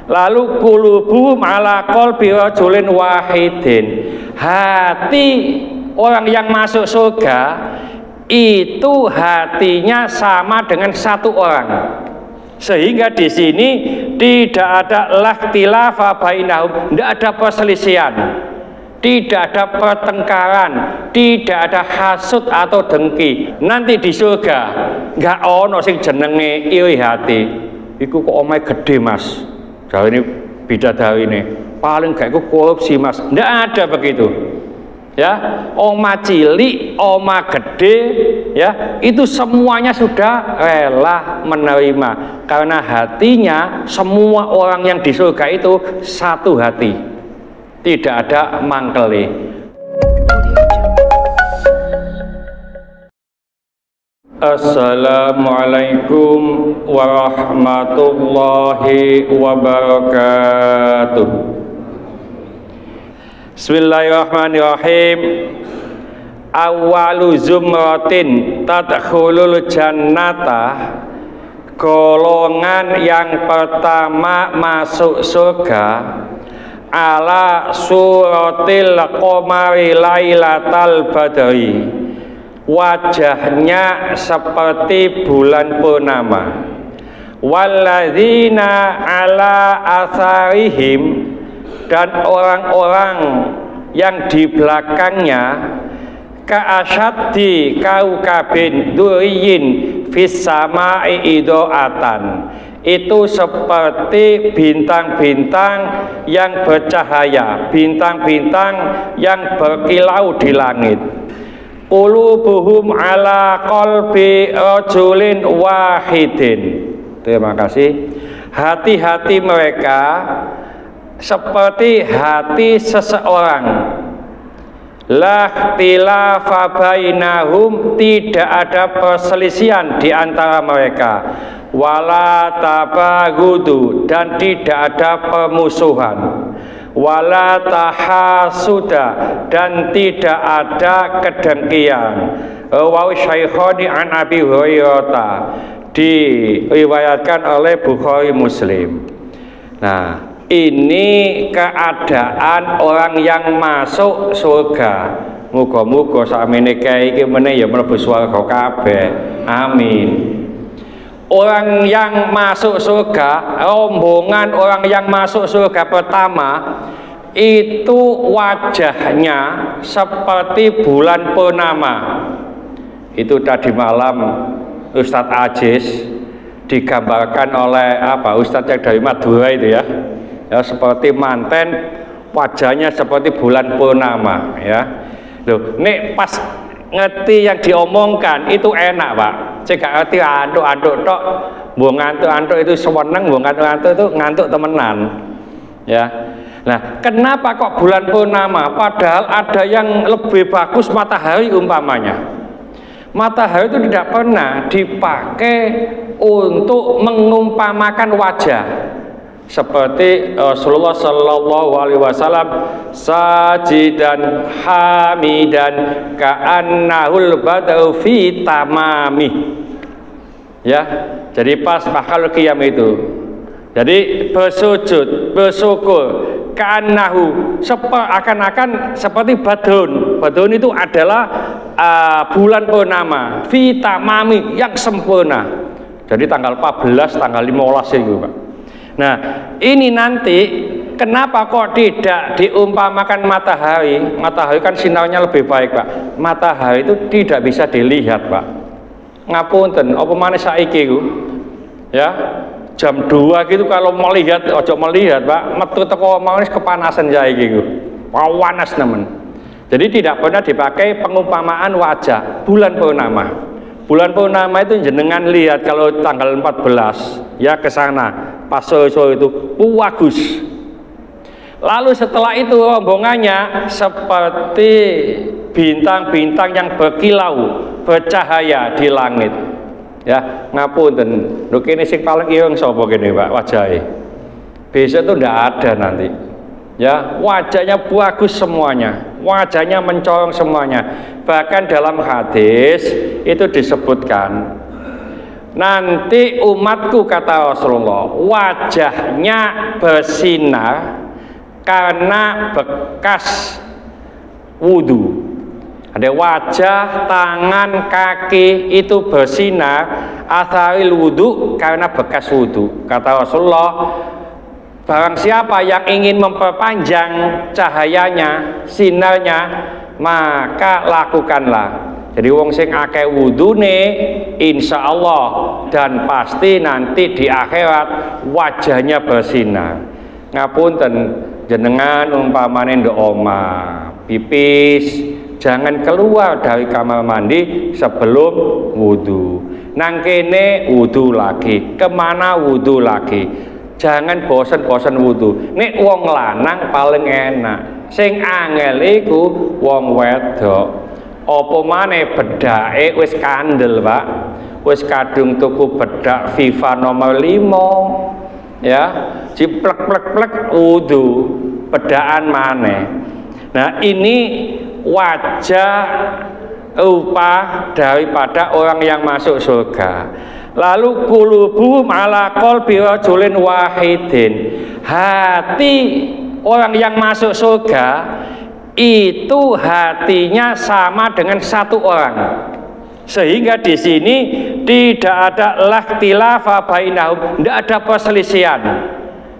Lalu qulubuhum ala qalbi rajulin wahidin. Hati orang yang masuk surga itu hatinya sama dengan satu orang. Sehingga di sini tidak ada lakhtilafa bainahum, tidak ada perselisihan, tidak ada pertengkaran, tidak ada hasud atau dengki. Nanti di surga nggak ono sing jenenge iri hati. Iku kok omahe gede mas, jauh ini bidadari ini paling gak iku korupsi mas. Nggak ada begitu. Ya, oma cilik, oma gede, ya itu semuanya sudah rela menerima karena hatinya semua orang yang di surga itu satu hati, tidak ada mangkeli. Assalamualaikum warahmatullahi wabarakatuh. Bismillahirrahmanirrahim. Awalu zumratin tadkhulul jannata, golongan yang pertama masuk surga ala suratil qamari lailatal badri, wajahnya seperti bulan purnama. Walladzina ala atharihim, dan orang-orang yang di belakangnya ka'asyaddi kaukabin duriyin fis sama'i idoatan, itu seperti bintang-bintang yang bercahaya, bintang-bintang yang berkilau di langit. Qulubuhum ala qalbi rajulin wahidin. Terima kasih. Hati-hati mereka seperti hati seseorang. La ikhtilafa bainahum, tidak ada perselisihan di antara mereka. Wala tabagudu, dan tidak ada permusuhan. Wala tahasuda, dan tidak ada kedengkian. Rawahu Syaikhani an Abi Hurairah, diriwayatkan oleh Bukhari Muslim. Nah, ini keadaan orang yang masuk surga. Muga-muga sakmene kae iki meneh ya mlebu swarga kabeh. Amin. Orang yang masuk surga, rombongan orang yang masuk surga pertama itu wajahnya seperti bulan purnama. Itu tadi malam Ustadz Aziz digambarkan oleh Ustadz yang dari Madura itu ya. Ya, seperti manten, wajahnya seperti bulan purnama ya. Loh, nek pas ngerti yang diomongkan itu enak Pak. Cek gak ngerti antuk-antuk tok, mbok ngantuk-antuk itu seneng, mbok ngantuk-antuk itu ngantuk temenan. Ya. Nah, kenapa kok bulan purnama? Padahal ada yang lebih bagus matahari umpamanya. Matahari itu tidak pernah dipakai untuk mengumpamakan wajah. Seperti Rasulullah Shallallahu Alaihi Wasallam sajidan hamidan ka'annahul badau fi tamami, ya. Jadi pas mahal qiyam itu, jadi bersujud bersyukur ka'annahu, akan-akan seperti badun. Badun itu adalah bulan purnama fi tamami, yang sempurna. Jadi tanggal 14 tanggal 15 itu Pak. Nah, ini nanti kenapa kok tidak diumpamakan matahari? Matahari kan sinarnya lebih baik Pak. Matahari itu tidak bisa dilihat Pak. Ngapunten, apa maneh saiki ku? Ya, jam 2 gitu kalau melihat, ojo melihat Pak, metu teko manis kepanasan saiki ku. Panas nemen. Jadi tidak pernah dipakai pengumpamaan wajah bulan purnama. Bulan purnama itu jenengan lihat kalau tanggal 14 ya ke sana pas sore-sore itu bagus. Lalu setelah itu rombongannya seperti bintang-bintang yang berkilau, bercahaya di langit. Ya, ngapunten. Lho kene sing paling ireng sapa kene Pak wajahe. Besok itu ndak ada nanti. Ya, wajahnya bagus semuanya, wajahnya mencorong semuanya. Bahkan dalam hadis itu disebutkan nanti umatku kata Rasulullah wajahnya bersinar karena bekas wudhu. Ada wajah, tangan, kaki itu bersinar atharil wudhu karena bekas wudhu. Kata Rasulullah, barang siapa yang ingin memperpanjang cahayanya, sinarnya, maka lakukanlah. Jadi wong sing akeh wudune insya Allah dan pasti nanti di akhirat wajahnya bersinar. Ngapunten jenengan umpamane ndok omah pipis, jangan keluar dari kamar mandi sebelum wudhu. Nang kene wudhu lagi, kemana wudhu lagi. Jangan bosen-bosen wudhu. Nek wong lanang paling enak. Sing angel iku wong wedok. Apa maneh bedake wis kandel, Pak. Wis kadung tuku bedak FIFA nomor 5. Ya, jiplek-plek-plek wudu, bedaan maneh. Nah, ini wajah upah daripada orang yang masuk surga. Lalu qulubu ala qalbi rajulin wahidin. Hati orang yang masuk surga itu hatinya sama dengan satu orang, sehingga di sini tidak ada lakhtilafa bainahum, tidak ada perselisihan,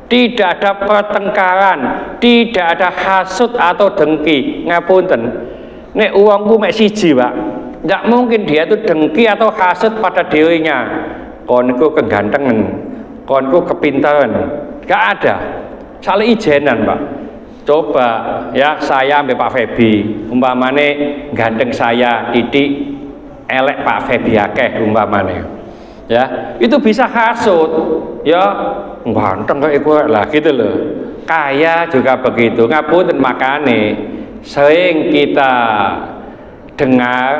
tidak ada pertengkaran, tidak ada hasud atau dengki. Ngapunten, nek uangku mek siji, Pak, tidak mungkin dia itu dengki atau hasud pada dirinya. Konku kegantengan, konku kepintaran, gak ada, saling ijenan, Pak. Coba ya saya ambil Pak Febi, umpamane ganteng saya titik elek Pak Febi akeh umpamane, ya itu bisa hasut, ya ganteng kayak gue lah gitu loh. Kaya juga begitu. Ngapunten, makane sering kita dengar,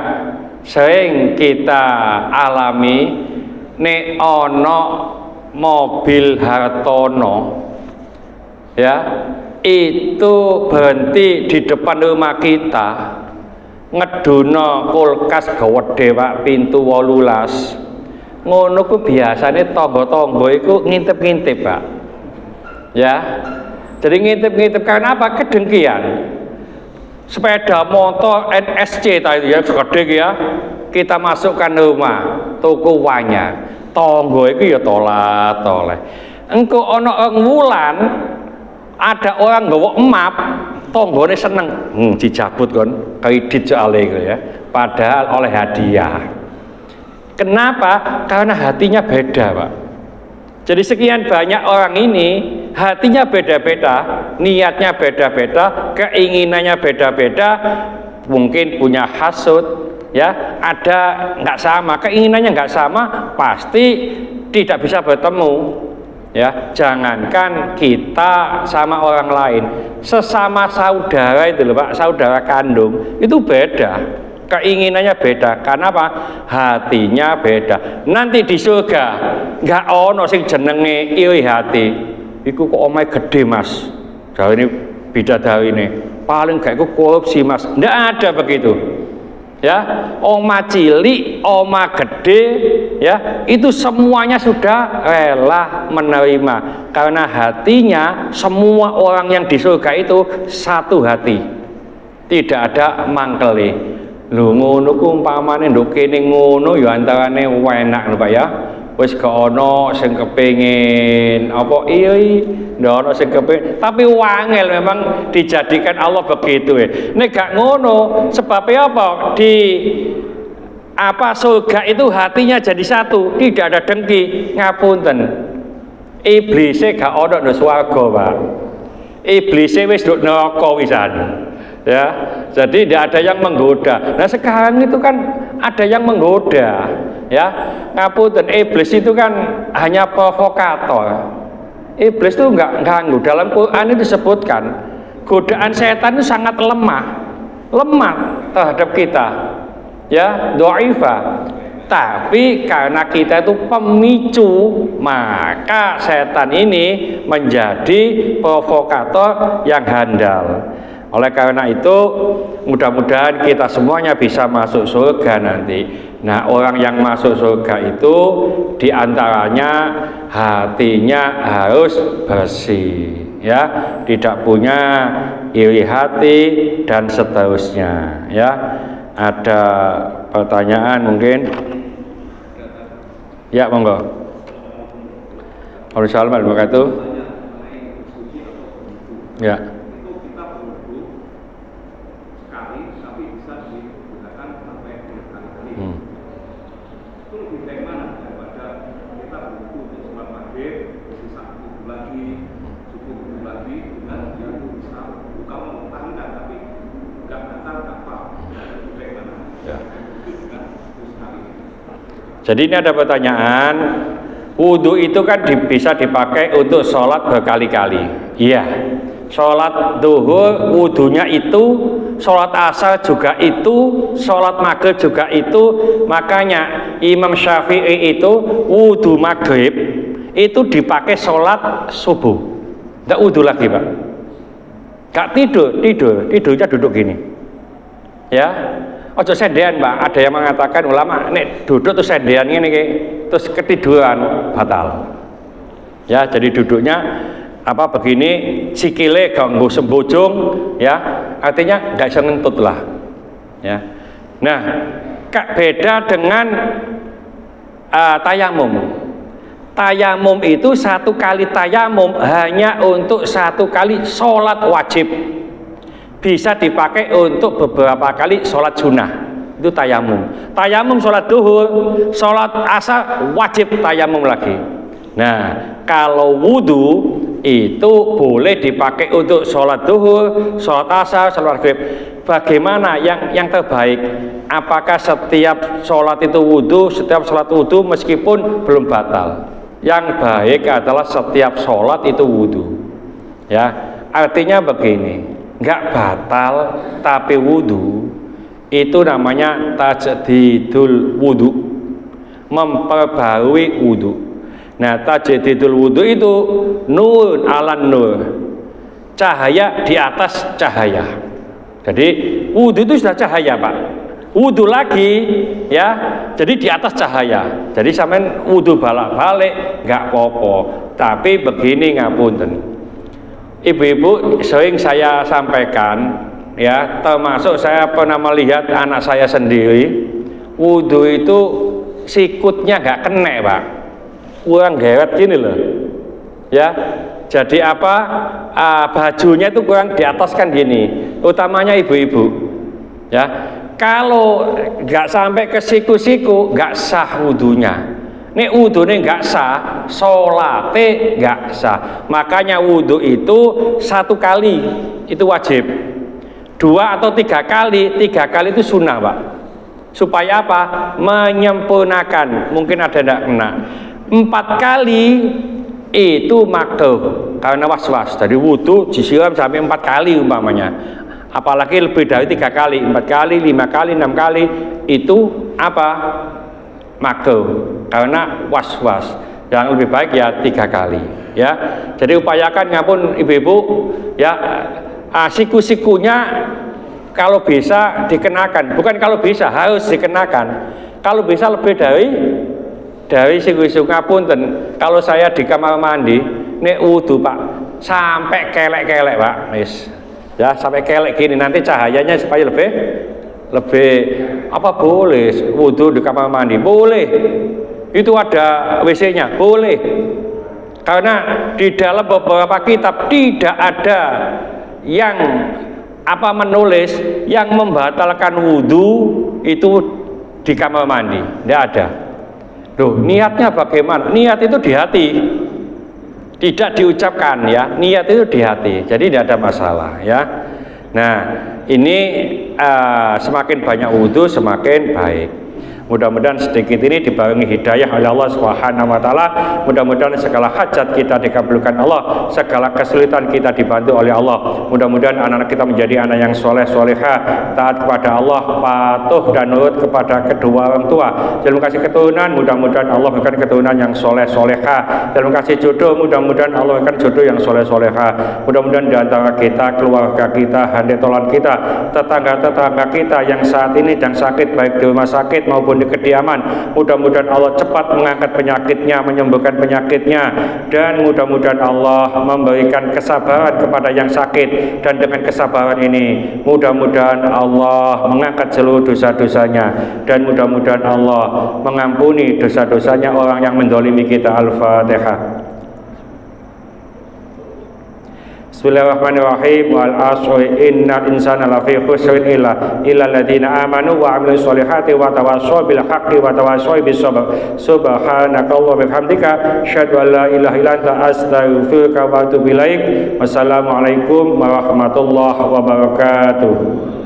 sering kita alami, nek ono mobil hartono, ya itu berhenti di depan rumah kita, ngedono kulkas gede, Pak, pintu 18. Ngono ku biasane tangga-tangga iku ngintip-ngintip, Pak. Ya. Jadi ngintip-ngintip karena apa? Kedengkian. Sepeda motor NSC tadi ya, gede ya. Kita masukkan rumah, tuku wanya. Tangga iku ya tolak-toleh. Engko ana wulan ada orang nggawa emap, tonggone seneng, dijabut kon, kredit soalnya gitu ya. Padahal oleh hadiah. Kenapa? Karena hatinya beda, Pak. Jadi sekian banyak orang ini hatinya beda-beda, niatnya beda-beda, keinginannya beda-beda, mungkin punya hasud, ya, ada nggak sama, keinginannya nggak sama, pasti tidak bisa bertemu. Ya, jangankan kita sama orang lain, sesama saudara itu loh, Pak, saudara kandung itu beda, keinginannya beda. Karena apa? Hatinya beda. Nanti di surga nggak ono sing jenenge iri hati. Iku kok omahe gede, Mas. Jauh ini bidadari ini paling gak iku korupsi, Mas. Nggak ada begitu. Ya, oma cilik, oma gede, ya itu semuanya sudah rela menerima karena hatinya semua orang yang di surga itu satu hati, tidak ada mangkeli. Lho ngono ku umpamane nduk kene ngono ya antarane enak lho, Pak ya. Wis gak ono sing kepengin apa iri, ndak ono sing kepengin, tapi wangel memang dijadikan Allah begitu ya. Nek gak ngono, sebabnya apa? Di apa surga itu hatinya jadi satu, tidak ada dengki. Ngapunten, iblisnya gak ono nduk swarga, Pak. Iblisnya wis nduk neraka wisan. Ya, jadi tidak ada yang menggoda. Nah sekarang itu kan ada yang menggoda, ya. Ngapunten, iblis itu kan hanya provokator. Iblis itu enggak ganggu. Dalam Quran itu disebutkan godaan setan itu sangat lemah terhadap kita, ya, dhaifah. Tapi karena kita itu pemicu, maka setan ini menjadi provokator yang handal. Oleh karena itu, mudah-mudahan kita semuanya bisa masuk surga nanti. Nah, orang yang masuk surga itu diantaranya hatinya harus bersih, ya, tidak punya iri hati dan seterusnya, ya. Ada pertanyaan mungkin? Ya, monggo. Waalaikumsalam warahmatullahi wabarakatuh. Ya. Jadi ini ada pertanyaan, wudhu itu kan bisa dipakai untuk sholat berkali-kali. Iya, sholat duhur wudhunya itu, sholat asar juga itu, sholat maghrib juga itu. Makanya Imam Syafi'i itu wudhu maghrib itu dipakai sholat subuh. Tidak wudhu lagi, Pak. Gak tidurnya duduk gini. Ya. Ojo sendean, Pak. Ada yang mengatakan ulama nek duduk tuh sendean ini terus ketiduran batal. Ya, jadi duduknya apa begini, sikile ganggu sembojong, ya. Artinya nggak bisa ngentut lah. Ya. Nah, beda dengan tayamum. Tayamum itu satu kali tayamum hanya untuk satu kali sholat wajib. Bisa dipakai untuk beberapa kali sholat sunnah, itu tayamum. Tayamum sholat duhur, sholat asar wajib tayamum lagi. Nah, kalau wudhu itu boleh dipakai untuk sholat duhur, sholat asar, sholat maghrib. Bagaimana yang terbaik? Apakah setiap sholat itu wudhu, setiap sholat wudhu meskipun belum batal? Yang baik adalah setiap sholat itu wudhu. Ya, artinya begini. Nggak batal tapi wudhu itu namanya tajdidul wudhu, memperbarui wudhu. Nah, tajdidul wudhu itu nur ala nur, cahaya di atas cahaya. Jadi wudhu itu sudah cahaya, Pak. Wudhu lagi, ya, jadi di atas cahaya. Jadi sampean wudhu balik-balik nggak apa-apa. Tapi begini ngapunten. Ibu-ibu sering saya sampaikan, ya, termasuk saya pernah melihat anak saya sendiri, wudhu itu sikutnya nggak kena, Pak, kurang geret gini loh, ya. Jadi apa, bajunya itu kurang di atas kan gini, utamanya ibu-ibu, ya. Kalau nggak sampai ke siku-siku nggak sah wudhunya. Nek wudhunya nggak sah, sholatnya nggak sah. Makanya wudhu itu satu kali itu wajib, 2 atau 3 kali, 3 kali itu sunnah, Pak. Supaya apa? Menyempurnakan. Mungkin ada tidak kena. 4 kali itu makruh karena was-was. Jadi wudhu disiram sampai 4 kali umpamanya. Apalagi lebih dari 3 kali, 4 kali, 5 kali, 6 kali itu apa? Makruh karena was-was. Yang lebih baik ya 3 kali, ya. Jadi upayakan ngapun ibu-ibu, ya, siku-sikunya kalau bisa dikenakan, bukan kalau bisa, harus dikenakan. Kalau bisa lebih dari siku-siku ngapunten. Kalau saya di kamar mandi nek wudu, Pak, sampai kelek-kelek, Pak, wis. Ya, sampai kelek gini, nanti cahayanya supaya lebih apa boleh wudhu di kamar mandi, boleh. Itu ada WC-nya, boleh. Karena di dalam beberapa kitab tidak ada yang apa menulis yang membatalkan wudhu itu di kamar mandi, tidak ada. Loh, niatnya bagaimana? Niat itu di hati, tidak diucapkan, ya. Niat itu di hati, jadi tidak ada masalah, ya. Nah, ini semakin banyak wudhu semakin baik. Mudah-mudahan sedikit ini dibarengi hidayah oleh Allah Subhanahu wa taala. Mudah-mudahan segala hajat kita dikabulkan Allah, segala kesulitan kita dibantu oleh Allah. Mudah-mudahan anak-anak kita menjadi anak yang soleh solehah, taat kepada Allah, patuh dan nurut kepada kedua orang tua. Jangan kasih keturunan, mudah-mudahan Allah berikan keturunan yang soleh solehah. Jangan kasih jodoh, mudah-mudahan Allah berikan jodoh yang soleh solehah. Mudah-mudahan di antara kita, keluarga kita, handetolan kita, tetangga-tetangga kita yang saat ini dan sakit baik di rumah sakit maupun penghuni kediaman. Mudah-mudahan Allah cepat mengangkat penyakitnya, menyembuhkan penyakitnya, dan mudah-mudahan Allah memberikan kesabaran kepada yang sakit, dan dengan kesabaran ini mudah-mudahan Allah mengangkat seluruh dosa-dosanya, dan mudah-mudahan Allah mengampuni dosa-dosanya orang yang mendolimi kita. Al-Fatihah. Bismillahirrahmanirrahim. Wal asri innal insana lafi khusrin illa alladziina amanu wa 'amilus sholihati wa tawassaw bil haqqi wa tawassaw bis sabr. Subhanakallahumma wa bihamdika asyhadu an la ilaha illa anta astaghfiruka wa atubu ilaik. Wassalamualaikum warahmatullahi wabarakatuh.